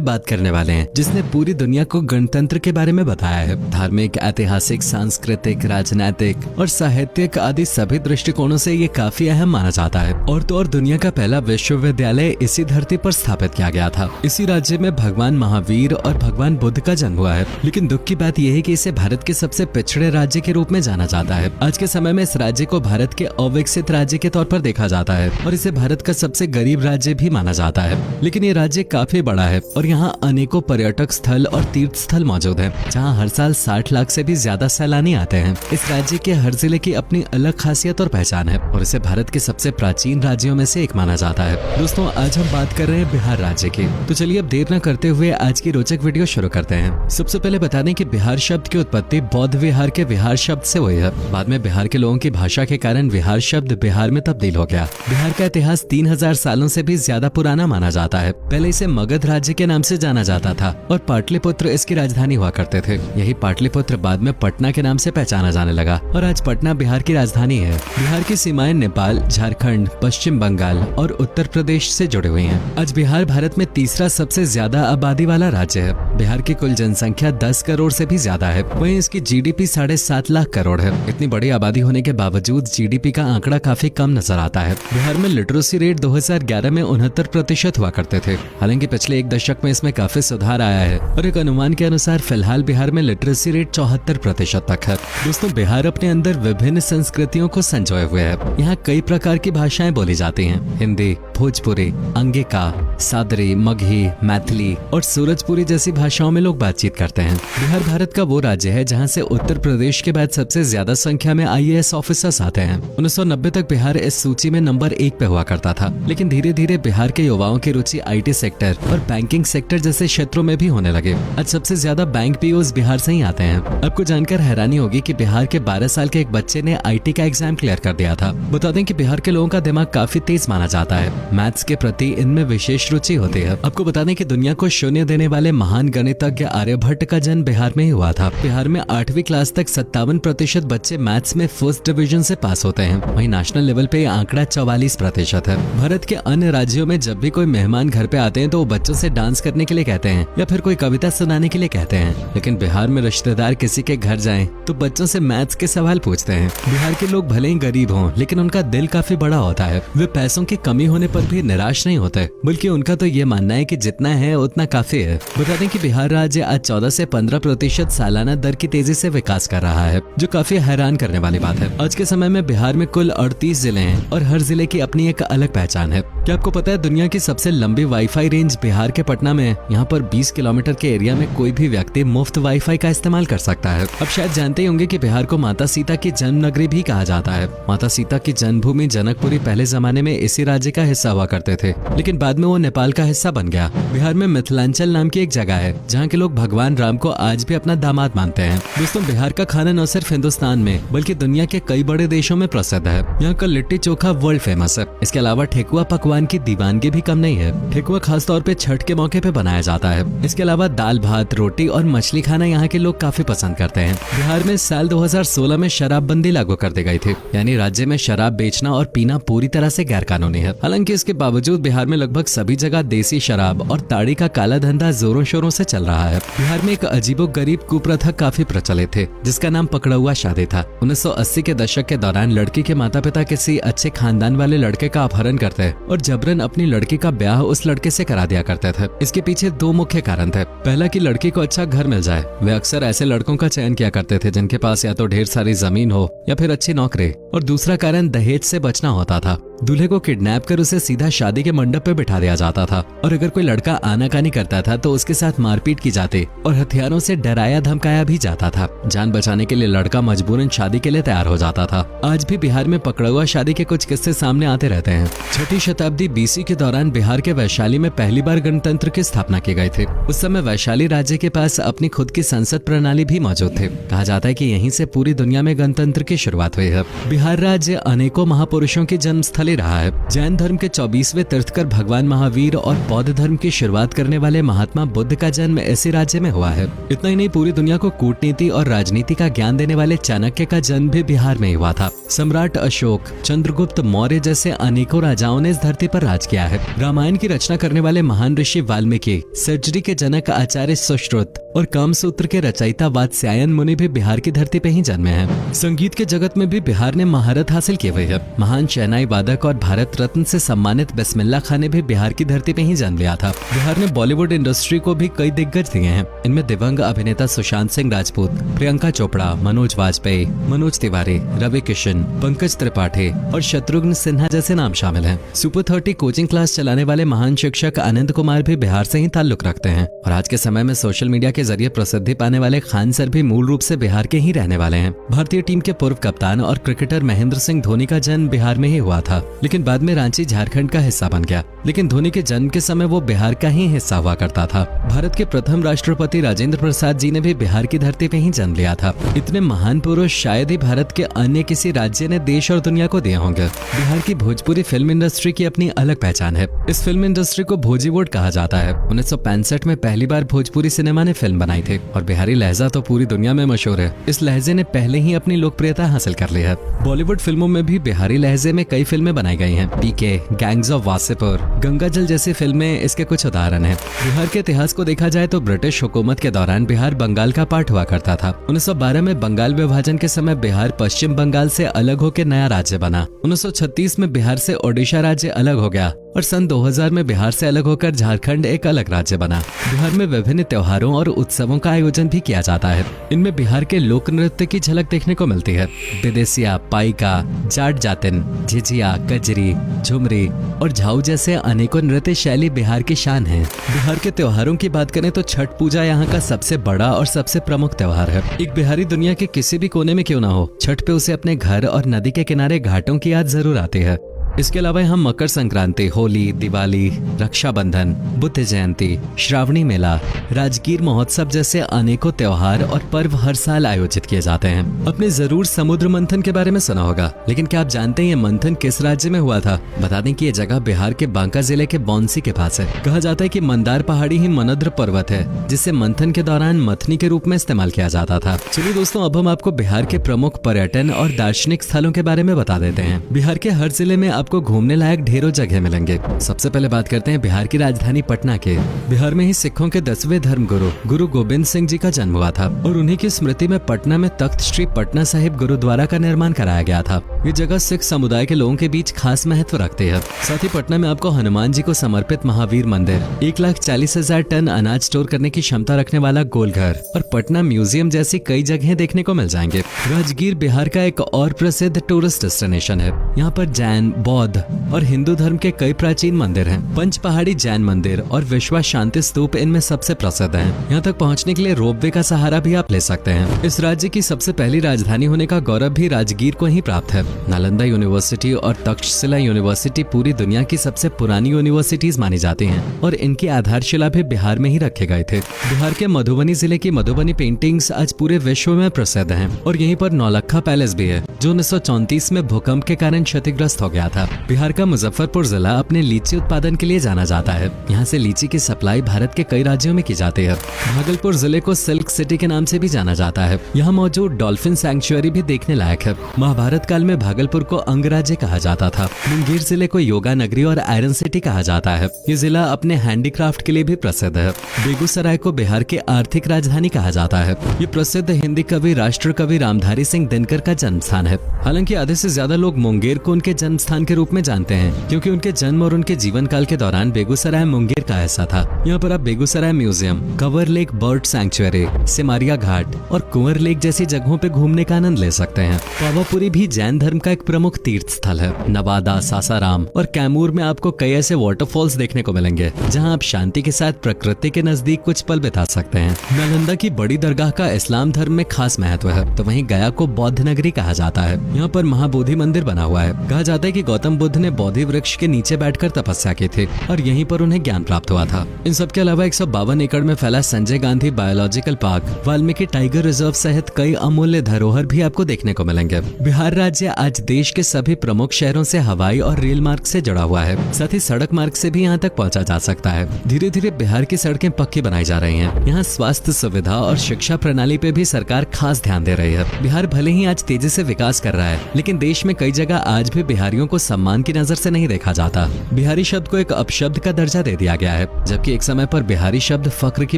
बात करने वाले हैं, जिसने पूरी दुनिया को गणतंत्र के बारे में बताया है। धार्मिक, ऐतिहासिक, सांस्कृतिक, राजनीतिक और साहित्यिक आदि सभी दृष्टिकोणों से ये काफी अहम माना जाता है। और तो और दुनिया का पहला विश्वविद्यालय इसी धरती पर स्थापित किया गया था। इसी राज्य में भगवान महावीर और भगवान बुद्ध का जन्म हुआ है। लेकिन दुख की बात यह है कि इसे भारत के सबसे पिछड़े राज्य के रूप में जाना जाता है। आज के समय में इस राज्य को भारत के अविकसित राज्य के तौर पर देखा जाता है और इसे भारत का सबसे गरीब राज्य भी माना जाता है। लेकिन ये राज्य काफी बड़ा है और यहाँ अनेकों पर्यटक स्थल और तीर्थ स्थल मौजूद हैं, जहाँ हर साल 60 लाख से भी ज्यादा सैलानी आते हैं। इस राज्य के हर जिले की अपनी अलग खासियत और पहचान है और इसे भारत के सबसे प्राचीन राज्यों में से एक माना जाता है। दोस्तों, आज हम बात कर रहे हैं बिहार राज्य की। तो चलिए अब देर न करते हुए आज की रोचक वीडियो शुरू करते हैं। सबसे पहले बता दें कि बिहार शब्द की उत्पत्ति बौद्ध विहार के विहार शब्द से हुई है। बाद में बिहार के लोगों की भाषा के कारण विहार शब्द बिहार में तब्दील हो गया। बिहार का इतिहास 3000 सालों से भी ज्यादा पुराना माना जाता है। पहले इसे मगध राज्य के नाम से जाना जाता था और पाटलिपुत्र इसकी राजधानी हुआ करते थे। यही पाटलिपुत्र बाद में पटना के नाम से पहचाना जाने लगा और आज पटना बिहार की राजधानी है। बिहार की सीमाएं नेपाल, झारखंड, पश्चिम बंगाल और उत्तर प्रदेश से जुड़ी हुई हैं। आज बिहार भारत में तीसरा सबसे ज्यादा आबादी वाला राज्य है। बिहार की कुल जनसंख्या 10 करोड़ से भी ज्यादा है। वहीं इसकी जीडीपी 7.5 लाख करोड़ है। इतनी बड़ी आबादी होने के बावजूद जीडीपी का आंकड़ा काफी कम नजर आता है। बिहार में लिटरेसी रेट 2011 में 69% हुआ करते थे। हालांकि पिछले एक दशक में इसमें काफी सुधार आया है और एक अनुमान के अनुसार फिलहाल बिहार में लिटरेसी रेट 74% तक है। दोस्तों, बिहार अपने अंदर विभिन्न संस्कृतियों को संजोए हुए है। यहाँ कई प्रकार की भाषाएं बोली जाती हैं। हिंदी, भोजपुरी, अंगिका, सादरी, मगही, मैथिली और सूरजपुरी जैसी भाषाओं में लोग बातचीत करते हैं। बिहार भारत का वो राज्य है जहाँ से उत्तर प्रदेश के बाद सबसे ज्यादा संख्या में IAS ऑफिसर्स आते हैं। 1990 तक बिहार इस सूची में नंबर 1 पे हुआ करता था, लेकिन धीरे धीरे बिहार के युवाओं की रुचि IT सेक्टर और बैंकिंग सेक्टर जैसे क्षेत्रों में भी होने लगे। आज सबसे ज्यादा बैंक POs बिहार से ही आते हैं। आपको जानकर हैरानी होगी कि बिहार के 12 साल के एक बच्चे ने IT का एग्जाम क्लियर कर दिया था। बता दें कि बिहार के लोगों का दिमाग काफी तेज माना जाता है। मैथ्स के प्रति इनमें विशेष रुचि होती है। आपको बता दें कि दुनिया को शून्य देने वाले महान गणितज्ञ आर्यभट्ट का जन्म बिहार में ही हुआ था। बिहार में 8वीं क्लास तक 57% बच्चे मैथ्स में फर्स्ट डिवीजन से पास होते हैं। वहीं नेशनल लेवल पे यह आंकड़ा 44% है। भारत के अन्य राज्यों में जब भी कोई मेहमान घर पे आते हैं तो वो बच्चों से डांस करने के लिए कहते हैं या फिर कोई कविता सुनाने के लिए कहते हैं। लेकिन बिहार में रिश्तेदार किसी के घर जाएं तो बच्चों से मैथ्स के सवाल पूछते हैं। बिहार के लोग भले ही गरीब हों, लेकिन उनका दिल काफी बड़ा होता है। वे पैसों की कमी होने पर भी निराश नहीं होते, बल्कि उनका तो ये मानना है कि जितना है उतना काफी है। बता दें कि बिहार राज्य आज 14 से 15% सालाना दर की तेजी से विकास कर रहा है, जो काफी हैरान करने वाली बात है। आज के समय में बिहार में कुल 38 जिले हैं और हर जिले की अपनी एक अलग पहचान है। क्या आपको पता है दुनिया की सबसे लंबी वाईफाई रेंज बिहार के पटना में है। यहाँ पर 20 किलोमीटर के एरिया में कोई भी व्यक्ति मुफ्त वाईफाई का इस्तेमाल कर सकता है। अब शायद जानते ही होंगे कि बिहार को माता सीता की जन्म नगरी भी कहा जाता है। माता सीता की जन्मभूमि जनकपुरी पहले जमाने में इसी राज्य का हिस्सा हुआ करते थे, लेकिन बाद में वो नेपाल का हिस्सा बन गया। बिहार में मिथिलांचल नाम की एक जगह है जहाँ के लोग भगवान राम को आज भी अपना दामाद मानते हैं। दोस्तों, बिहार का खाना न सिर्फ हिंदुस्तान में बल्कि दुनिया के कई बड़े देशों में प्रसिद्ध है। यहाँ का लिट्टी चोखा वर्ल्ड फेमस है। इसके अलावा ठेकुआ पकवान की दीवानगी भी कम नहीं है। ठेकुआ खासतौर पे छठ के मौके पे बनाया जाता है। इसके अलावा दाल भात, रोटी और मछली खाना यहाँ के लोग काफी पसंद करते हैं। बिहार में साल 2016 में शराबबंदी लागू कर दी गई थी, यानी राज्य में शराब बेचना और पीना पूरी तरह से गैर कानूनी है। हालांकि इसके बावजूद बिहार में लगभग सभी जगह देसी शराब और ताड़ी का काला धंधा जोरों शोरों से चल रहा है। बिहार में एक अजीबोगरीब कुप्रथा काफी प्रचलित थे, जिसका नाम पकड़ुआ शादी था। 1980 के दशक के दौरान लड़की के माता पिता किसी अच्छे खानदान वाले लड़के का अपहरण करते और जबरन अपनी लड़की का ब्याह उस लड़के से करा दिया करते थे। इसके पीछे 2 मुख्य कारण थे। पहला कि लड़की को अच्छा घर मिल जाए। वे अक्सर ऐसे लड़कों का चयन किया करते थे जिनके पास या तो ढेर सारी जमीन हो या फिर अच्छी नौकरी। और दूसरा कारण दहेज से बचना होता था। दूल्हे को किडनैप कर उसे सीधा शादी के मंडप पे बिठा दिया जाता था और अगर कोई लड़का आनाकानी करता था तो उसके साथ मारपीट की जाती और हथियारों से डराया धमकाया भी जाता था। जान बचाने के लिए लड़का मजबूरन शादी के लिए तैयार हो जाता था। आज भी बिहार में पकड़ुआ शादी के कुछ किस्से सामने आते रहते हैं। 6वीं शताब्दी BC के दौरान बिहार के वैशाली में पहली बार गणतंत्र की स्थापना की गई थी। उस समय वैशाली राज्य के पास अपनी खुद की संसद प्रणाली भी मौजूद थी। कहा जाता है कि यहीं से पूरी दुनिया में गणतंत्र की शुरुआत हुई है। बिहार राज्य अनेकों महापुरुषों की जन्मस्थली रहा है। जैन धर्म के 24वें तीर्थकर भगवान महावीर और बौद्ध धर्म की शुरुआत करने वाले महात्मा बुद्ध का जन्म इसी राज्य में हुआ है। इतना ही नहीं, पूरी दुनिया को कूटनीति और राजनीति का ज्ञान देने वाले चाणक्य का जन्म भी बिहार में ही हुआ था। सम्राट अशोक, चंद्रगुप्त मौर्य जैसे अनेकों राजाओं ने इस धरती पर राज किया है। रामायण की रचना करने वाले महान ऋषि वाल्मीकि, सर्जरी के जनक आचार्य सुश्रुत और कामसूत्र के रचयिता वात्स्यायन मुनि भी बिहार की धरती पे ही जन्मे हैं। संगीत के जगत में भी बिहार ने महारत हासिल की हुई है। महान शहनाई वादक और भारत रत्न से सम्मानित बिस्मिल्लाह खान ने भी बिहार की धरती पे ही जन्म लिया था। बिहार ने बॉलीवुड इंडस्ट्री को भी कई दिग्गज दिए हैं। इनमें दिवंगत अभिनेता सुशांत सिंह राजपूत, प्रियंका चोपड़ा, मनोज वाजपेयी, मनोज तिवारी, रवि किशन, पंकज त्रिपाठी और शत्रुघ्न सिन्हा जैसे नाम शामिल हैं। सुपर 30 कोचिंग क्लास चलाने वाले महान शिक्षक आनंद कुमार भी बिहार से ही ताल्लुक रखते हैं। और आज के समय में सोशल मीडिया के जरिए प्रसिद्धि पाने वाले खान सर भी मूल रूप से बिहार के ही रहने वाले हैं। भारतीय टीम के पूर्व कप्तान और क्रिकेटर महेंद्र सिंह धोनी का जन्म बिहार में ही हुआ था, लेकिन बाद में रांची झारखंड का हिस्सा बन गया। लेकिन धोनी के जन्म के समय वो बिहार का ही हिस्सा हुआ करता था। भारत के प्रथम राष्ट्रपति राजेंद्र प्रसाद जी ने भी बिहार की धरती पे ही जन्म लिया था। इतने महान पुरुष शायद ही भारत के अन्य किसी राज्य ने देश और दुनिया को दिए होंगे। बिहार की भोजपुरी फिल्म इंडस्ट्री की अपनी अलग पहचान है। इस फिल्म इंडस्ट्री को भोजीवुड कहा जाता है। 1965 में पहली बार भोजपुरी सिनेमा ने फिल्म बनाई थी और बिहारी लहजा तो पूरी दुनिया में मशहूर है। इस लहजे ने पहले ही अपनी लोकप्रियता हासिल कर ली है। बॉलीवुड फिल्मों में भी बिहारी लहजे में कई फिल्में बनाई गई हैं। पीके, गैंग्स ऑफ वासेपुर, गंगाजल जैसी फिल्में इसके कुछ उदाहरण हैं। बिहार के इतिहास को देखा जाए तो ब्रिटिश हुकूमत के दौरान बिहार बंगाल का पार्ट हुआ करता था। 1912 में बंगाल विभाजन के समय बिहार पश्चिम बंगाल से अलग होकर नया राज्य बना। 1936 में बिहार से ओडिशा राज्य अलग हो गया और सन 2000 में बिहार से अलग होकर झारखंड एक अलग राज्य बना। बिहार में विभिन्न त्योहारों और उत्सवों का आयोजन भी किया जाता है। इनमें बिहार के लोक नृत्य की झलक देखने को मिलती है। विदेसिया, पाइका, जाट जातिन, झिझिया, कजरी, झुमरी और झाऊ जैसे अनेकों नृत्य शैली बिहार की शान है। बिहार के त्योहारों की बात करें तो छठ पूजा यहाँ का सबसे बड़ा और सबसे प्रमुख त्योहार है। एक बिहारी दुनिया के किसी भी कोने में क्यों ना हो, छठ पे उसे अपने घर और नदी के किनारे घाटों की याद जरूर आती है। इसके अलावा हम मकर संक्रांति, होली, दिवाली, रक्षाबंधन, बुद्ध जयंती, श्रावणी मेला, राजगीर महोत्सव जैसे अनेकों त्योहार और पर्व हर साल आयोजित किए जाते हैं। आपने जरूर समुद्र मंथन के बारे में सुना होगा, लेकिन क्या आप जानते हैं ये मंथन किस राज्य में हुआ था? बता दें कि ये जगह बिहार के बांका जिले के बौंसी के पास है। कहा जाता है कि मंदार पहाड़ी ही मनोद्र पर्वत है, जिसे मंथन के दौरान मथनी के रूप में इस्तेमाल किया जाता था। चलिए दोस्तों, अब हम आपको बिहार के प्रमुख पर्यटन और दार्शनिक स्थलों के बारे में बता देते हैं। बिहार के हर जिले में आपको घूमने लायक ढेरों जगह मिलेंगे। सबसे पहले बात करते हैं बिहार की राजधानी पटना के। बिहार में ही सिखों के 10वें धर्म गुरु गोविंद सिंह जी का जन्म हुआ था और उन्हीं की स्मृति में पटना में तख्त श्री पटना साहिब गुरुद्वारा का निर्माण कराया गया था। ये जगह सिख समुदाय के लोगों के बीच खास महत्व रखती है। साथ ही पटना में आपको हनुमान जी को समर्पित महावीर मंदिर, 1,40,000 टन अनाज स्टोर करने की क्षमता रखने वाला गोलघर और पटना म्यूजियम जैसी कई जगहें देखने को मिल जाएंगे। राजगीर बिहार का एक और प्रसिद्ध टूरिस्ट डेस्टिनेशन है। यहाँ पर जैन, बौद्ध और हिंदू धर्म के कई प्राचीन मंदिर हैं। पंच पहाड़ी जैन मंदिर और विश्वा शांति स्तूप इनमें सबसे प्रसिद्ध हैं। यहाँ तक पहुँचने के लिए रोपवे का सहारा भी आप ले सकते हैं। इस राज्य की सबसे पहली राजधानी होने का गौरव भी राजगीर को ही प्राप्त है। नालंदा यूनिवर्सिटी और तक्षशिला यूनिवर्सिटी पूरी दुनिया की सबसे पुरानी यूनिवर्सिटीज मानी जाती हैं और इनकी आधारशिला भी बिहार में ही रखे गए थे। बिहार के मधुबनी जिले की मधुबनी पेंटिंग्स आज पूरे विश्व में प्रसिद्ध हैं और यहीं पर नौलखा पैलेस भी है, जो 1934 में भूकंप के कारण क्षतिग्रस्त हो गया था। बिहार का मुजफ्फरपुर जिला अपने लीची उत्पादन के लिए जाना जाता है। यहाँ से लीची की सप्लाई भारत के कई राज्यों में की जाती है। भागलपुर जिले को सिल्क सिटी के नाम से भी जाना जाता है। यहाँ मौजूद डॉल्फिन सैंक्चुअरी भी देखने लायक है। महाभारत काल में भागलपुर को अंगराज्य कहा जाता था। मुंगेर जिले को योगा नगरी और आयरन सिटी कहा जाता है। ये जिला अपने हैंडीक्राफ्ट के लिए भी प्रसिद्ध है। बेगूसराय को बिहार के आर्थिक राजधानी कहा जाता है। ये प्रसिद्ध हिंदी कवि राष्ट्र कवि रामधारी सिंह दिनकर का जन्म स्थान है। हालांकि आधे से ज्यादा लोग मुंगेर को उनके जन्म स्थान के रूप में जानते हैं, क्योंकि उनके जन्म और उनके जीवन काल के दौरान बेगूसराय मुंगेर का हिस्सा था। यहाँ पर आप Begusarai museum, Kanwar lake bird sanctuary, Simaria Ghat और कुंवर लेक जैसी जगहों पे घूमने का आनंद ले सकते हैं। पावापुरी भी जैन धर्म का एक प्रमुख तीर्थ स्थल है। नवादा, सासाराम और कैमूर में आपको कई ऐसे वाटरफॉल्स देखने को मिलेंगे, जहाँ आप शांति के साथ प्रकृति के नजदीक कुछ पल बिता सकते हैं। नालंदा की बड़ी दरगाह का इस्लाम धर्म में खास महत्व है, तो वहीं गया को बौद्ध नगरी कहा जाता है। यहाँ पर महाबोधि मंदिर बना हुआ है। कहा जाता है कि गौतम गौतम बुद्ध ने बोधि वृक्ष के नीचे बैठकर तपस्या की थी और यहीं पर उन्हें ज्ञान प्राप्त हुआ था। इन सब के अलावा 152 एकड़ में फैला Sanjay Gandhi biological park, Valmiki tiger reserve सहित कई अमूल्य धरोहर भी आपको देखने को मिलेंगे। बिहार राज्य आज देश के सभी प्रमुख शहरों से हवाई और रेल मार्ग से जुड़ा हुआ है, साथ ही सड़क मार्ग से भी यहाँ तक पहुँचा जा सकता है। धीरे धीरे बिहार की सड़कें पक्की बनाई जा रही हैं। यहाँ स्वास्थ्य सुविधा और शिक्षा प्रणाली पे भी सरकार खास ध्यान दे रही है। बिहार भले ही आज तेजी से विकास कर रहा है, लेकिन देश में कई जगह आज भी बिहारियों को सम्मान की नजर से नहीं देखा जाता। बिहारी शब्द को एक अपशब्द का दर्जा दे दिया गया है, जबकि एक समय पर बिहारी शब्द फक्र की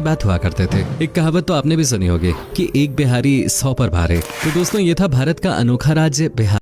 बात हुआ करते थे। एक कहावत तो आपने भी सुनी होगी कि एक बिहारी 100 पर भारे। तो दोस्तों, ये था भारत का अनोखा राज्य बिहार।